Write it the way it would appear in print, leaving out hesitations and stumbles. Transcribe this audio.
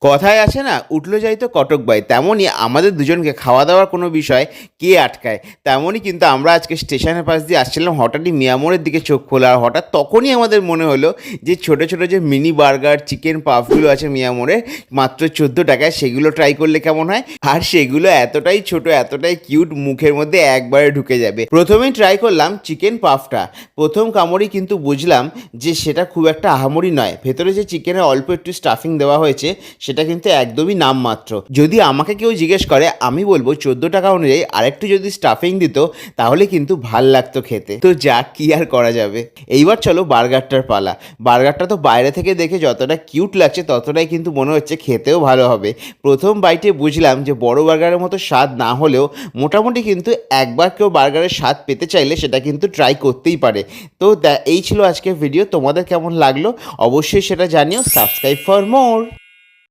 কথায় আছে না, উঠলো যাইতো কটক বাই, তেমনই আমাদের দুজনকে খাওয়া দাওয়ার কোনো বিষয় কে আটকায়। তেমনই কিন্তু আমরা আজকে স্টেশনের পাশ দিয়ে আসছিলাম, হঠাৎই মিয়ামোড়ের দিকে চোখ খোলা, আর হঠাৎ তখনই আমাদের মনে হলো যে ছোটো ছোটো যে মিনি বার্গার চিকেন পাফগুলো আছে মিয়ামোড়ে মাত্র 14 টাকায়, সেগুলো ট্রাই করলে কেমন হয়। আর সেগুলো এতটাই ছোট, এতটাই কিউট, মুখের মধ্যে একবারে ঢুকে যাবে। প্রথমেই ট্রাই করলাম চিকেন পাফটা। প্রথম কামড়ই কিন্তু বুঝলাম যে সেটা খুব একটা আহামরি নয়। ভেতরে যে চিকেনের অল্প একটু স্টাফিং দেওয়া হয়েছে সেটা কিন্তু একদমই নামমাত্র। যদি আমাকে কেউ জিজ্ঞেস করে আমি বলবো 14 টাকা অনুযায়ী আরেকটু যদি স্টাফিং দিত তাহলে কিন্তু ভাল লাগতো খেতে। তো যাক, কি আর করা যাবে। এইবার চলো বার্গারটার পালা। বার্গারটা তো বাইরে থেকে দেখে যতটা কিউট লাগছে ততটাই কিন্তু মনে হচ্ছে খেতেও ভালো হবে। প্রথম বাইটে বুঝলাম যে বড় বার্গারের মতো স্বাদ না হলেও মোটামুটি কিন্তু একবার কেউ বার্গারের স্বাদ পেতে চাইলে সেটা কিন্তু ট্রাই করতেই পারে। তো এই ছিল আজকের ভিডিও। তোমাদের কেমন লাগলো অবশ্যই সেটা জানিও। Subscribe for more.